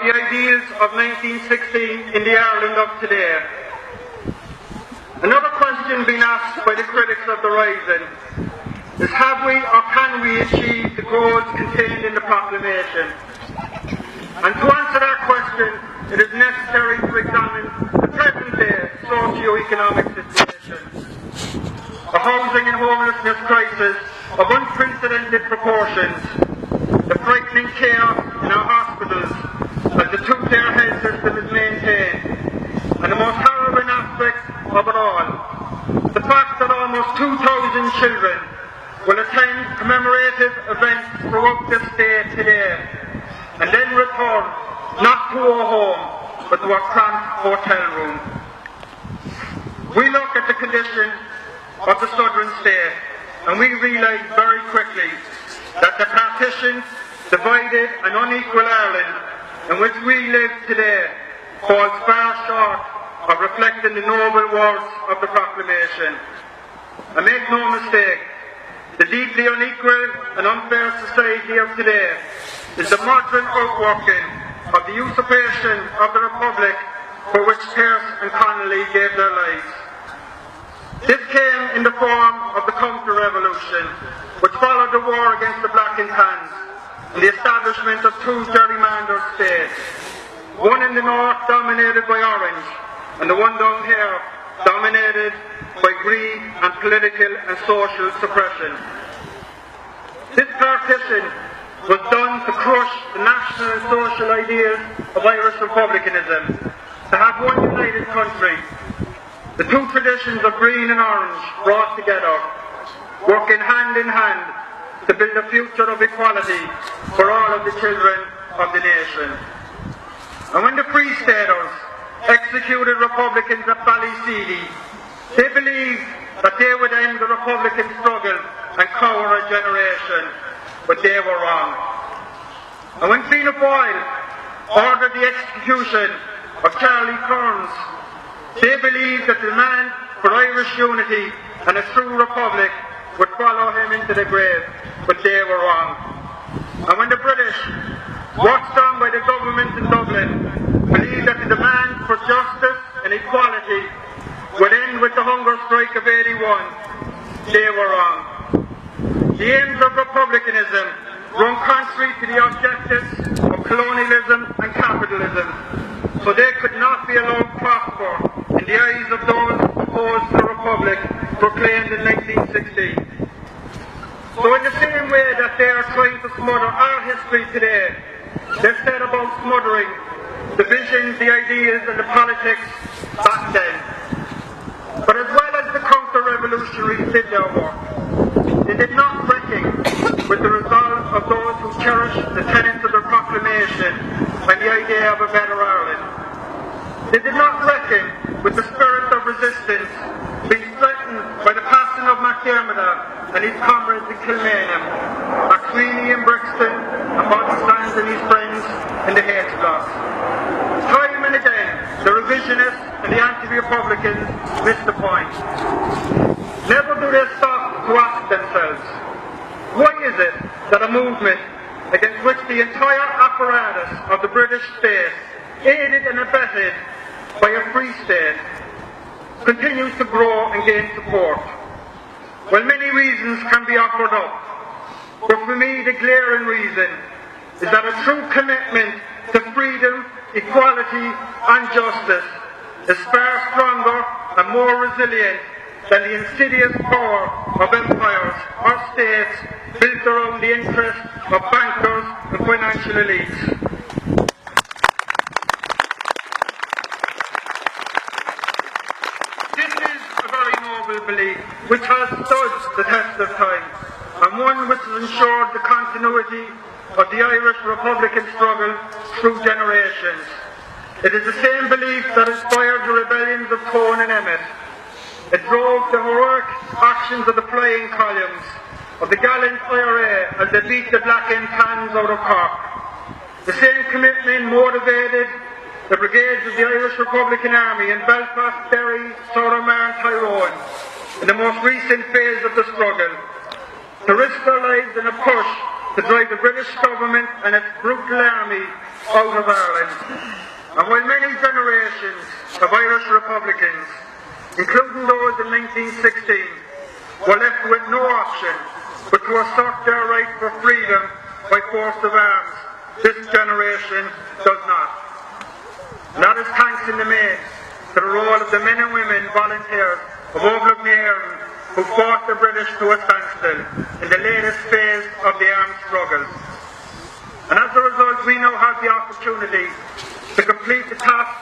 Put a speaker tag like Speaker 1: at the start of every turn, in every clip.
Speaker 1: the ideals of 1916 in the Ireland of today. Another question being asked by the critics of the Rising is, have we or can we achieve the goals contained in the proclamation? And to answer that question, it is necessary to examine the present-day socio-economic situation. The housing and homelessness crisis of unprecedented proportions, the frightening chaos in our hospitals as the two-tier health system is maintained, and the most harrowing aspect of it all, the fact that almost 2,000 children will attend commemorative events throughout the state today, and then return not to a home, but to a cramped hotel room. We look at the condition of the southern state, and we realise very quickly that the partitioned, divided and unequal Ireland in which we live today falls far short of reflecting the noble words of the proclamation. And make no mistake, the deeply unequal and unfair society of today is the modern outworking of the usurpation of the Republic for which Pearse and Connolly gave their lives. This came in the form of the Counter-Revolution, which followed the war against the Black and Tans and the establishment of two gerrymandered states, one in the north dominated by Orange, and the one down here dominated by greed and political and social suppression. This partition was done to crush the national and social ideals of Irish republicanism, to have one united country. The two traditions of green and orange brought together, working hand in hand to build a future of equality for all of the children of the nation. And when the Free Staters executed Republicans at Ballyseedy, they believed that they would end the Republican struggle and cower a generation, but they were wrong. And when Fianna Fáil ordered the execution of Charlie Kearns, they believed that the demand for Irish unity and a true republic would follow him into the grave, but they were wrong. And when the British, watched on by the government in Dublin, believed that the demand for justice and equality would end with the hunger strike of '81, they were wrong. The aims of republicanism run contrary to the objectives of colonialism and capitalism, so they could not be allowed to prosper in the eyes of those opposed to the Republic proclaimed in 1916. So in the same way that they are trying to smother our history today, they've set about smothering the visions, the ideas and the politics back then. But as well as the counter-revolutionaries did their work, they did not reckon with the resolve of those who cherished the tenets of the proclamation and the idea of a better Ireland. They did not reckon with the spirit of resistance being strengthened by the passing of McDermott and his comrades in Kilmainham, McSweeney in Brixton, and Bobby Sands and his friends in the H Block. Time and again, the revisionists and the anti-republicans miss the point. Never do they stop to ask themselves, why is it that a movement against which the entire apparatus of the British state, aided and abetted by a free state, continues to grow and gain support? Well, many reasons can be offered up, but for me the glaring reason is that a true commitment to freedom, equality and justice is far stronger and more resilient than the insidious power of empires or states built around the interests of bankers and financial elites. Belief which has stood the test of time, and one which has ensured the continuity of the Irish Republican struggle through generations. It is the same belief that inspired the rebellions of Tone and Emmet. It drove the heroic actions of the flying columns, of the gallant IRA as they beat the Black and Tans out of Cork. The same commitment motivated the brigades of the Irish Republican Army in Belfast, Derry, Soudermere and Tyrone in the most recent phase of the struggle, to risk their lives in a push to drive the British government and its brutal army out of Ireland. And while many generations of Irish Republicans, including those in 1916, were left with no option but to assert their right for freedom by force of arms, this generation does not. And that is thanks in the main to the role of the men and women volunteers of Oblough who fought the British to a standstill in the latest phase of the armed struggle. And as a result, we now have the opportunity to complete the task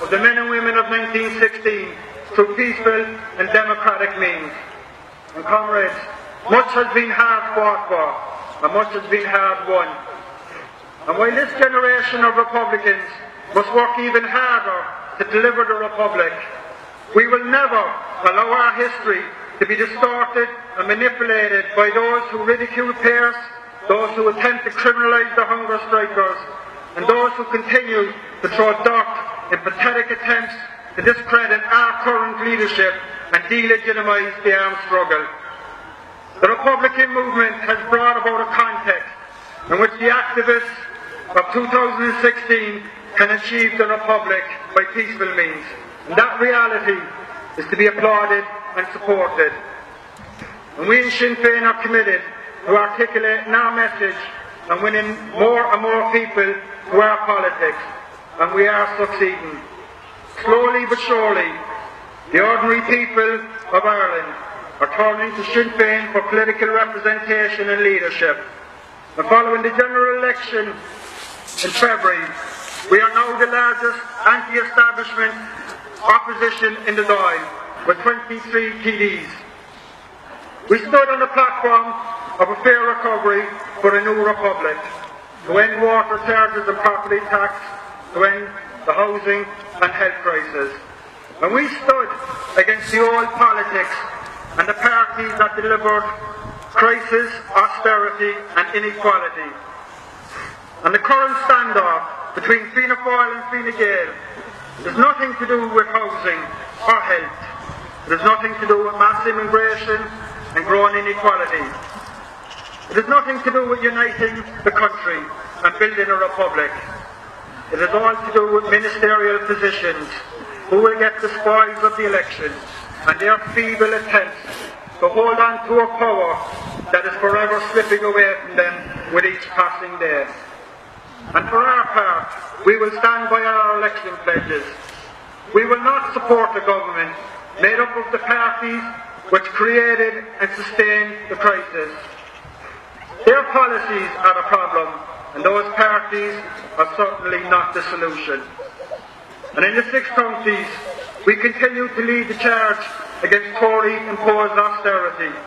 Speaker 1: of the men and women of 1916 through peaceful and democratic means. And comrades, much has been hard fought for, and much has been hard won. And while this generation of Republicans must work even harder to deliver the Republic, we will never allow our history to be distorted and manipulated by those who ridicule peers, those who attempt to criminalise the hunger strikers, and those who continue to throw dirt in pathetic attempts to discredit our current leadership and delegitimise the armed struggle. The Republican movement has brought about a context in which the activists of 2016 can achieve the Republic by peaceful means. And that reality is to be applauded and supported. And we in Sinn Féin are committed to articulating our message and winning more and more people to our politics. And we are succeeding. Slowly but surely, the ordinary people of Ireland are turning to Sinn Féin for political representation and leadership. And following the general election in February, we are now the largest anti-establishment opposition in the Dáil, with 23 TDs. We stood on the platform of a fair recovery for a new republic, to end water charges and property tax, to end the housing and health crisis. And we stood against the old politics and the parties that delivered crisis, austerity and inequality. And the current standoff between Fianna Fáil and Fine Gael has nothing to do with housing or health. It has nothing to do with mass immigration and growing inequality. It has nothing to do with uniting the country and building a republic. It has all to do with ministerial positions, who will get the spoils of the election, and their feeble attempts to hold on to a power that is forever slipping away from them with each passing day. And for our part, we will stand by our election pledges. We will not support a government made up of the parties which created and sustained the crisis. Their policies are the problem, and those parties are certainly not the solution. And in the 6 counties, we continue to lead the charge against Tory-imposed austerity.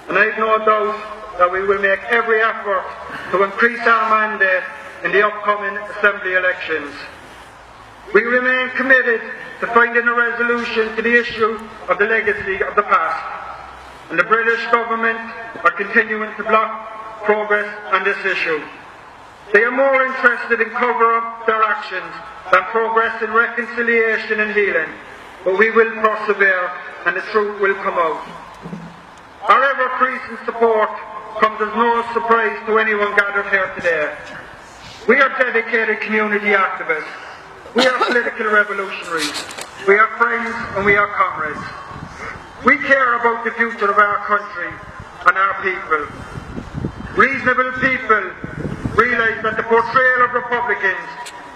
Speaker 1: And I have no doubt that we will make every effort to increase our mandate in the upcoming Assembly elections. We remain committed to finding a resolution to the issue of the legacy of the past. And the British government are continuing to block progress on this issue. They are more interested in cover up their actions than progress in reconciliation and healing. But we will persevere and the truth will come out. Our ever-increasing support comes as no surprise to anyone gathered here today. We are dedicated community activists. We are political revolutionaries. We are friends and we are comrades. We care about the future of our country and our people. Reasonable people realise that the portrayal of Republicans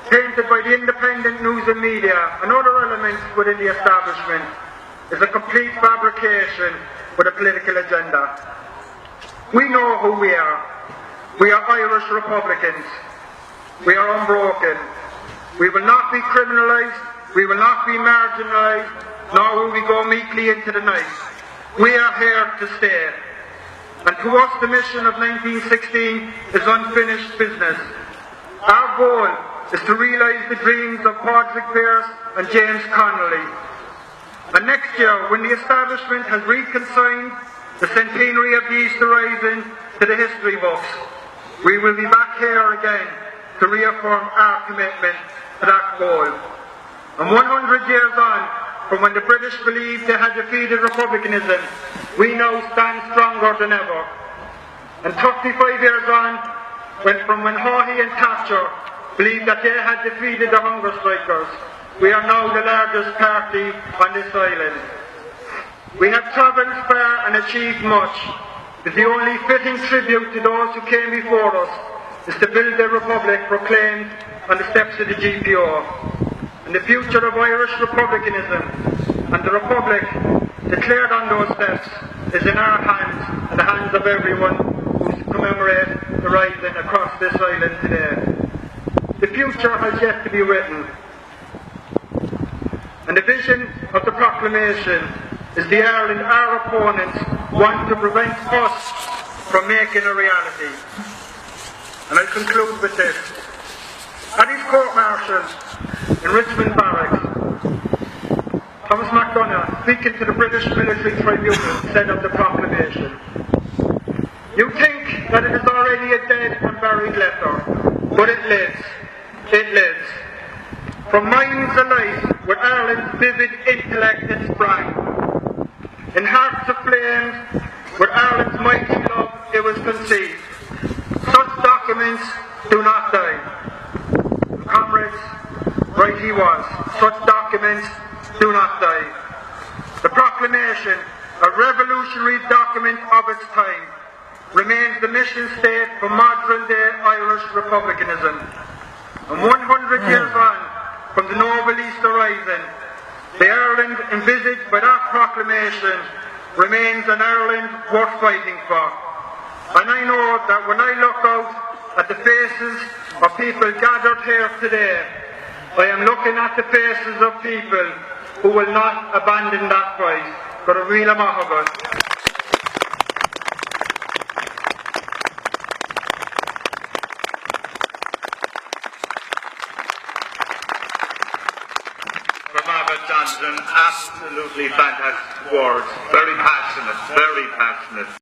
Speaker 1: painted by the independent news and media and other elements within the establishment is a complete fabrication with a political agenda. We know who we are. We are Irish Republicans. We are unbroken. We will not be criminalised. We will not be marginalised, nor will we go meekly into the night. We are here to stay. And to us the mission of 1916 is unfinished business. Our goal is to realise the dreams of Padraig Pearse and James Connolly. And next year, when the establishment has reconsigned the centenary of the Easter Rising to the history books, we will be back here again to reaffirm our commitment to that goal. And 100 years on, from when the British believed they had defeated republicanism, we now stand stronger than ever. And 35 years on, from when Haughey and Thatcher believed that they had defeated the hunger strikers, we are now the largest party on this island. We have travelled far and achieved much, but the only fitting tribute to those who came before us is to build the republic proclaimed on the steps of the GPO. And the future of Irish republicanism and the republic declared on those steps is in our hands and the hands of everyone who commemorates the rising across this island today. The future has yet to be written, and the vision of the proclamation is the Ireland our opponents want to prevent us from making a reality. And I'll conclude with this. At his court-martial in Richmond Barracks, Thomas MacDonagh, speaking to the British Military Tribunal, said of the proclamation, "You think that it is already a dead and buried letter, but it lives. It lives. From minds alight with Ireland's vivid intellect it sprang. In hearts aflame with Ireland's mighty love it was conceived. Such documents do not die." Comrades, right he was. Such documents do not die. The proclamation, a revolutionary document of its time, remains the mission state for modern-day Irish republicanism. And 100 years on from the noble Easter rising, the Ireland envisaged by that proclamation remains an Ireland worth fighting for. And I know that when I look out at the faces of people gathered here today, I am looking at the faces of people who will not abandon that fight. Got a real mahagat.
Speaker 2: Johnson, absolutely fantastic words, very passionate, very passionate.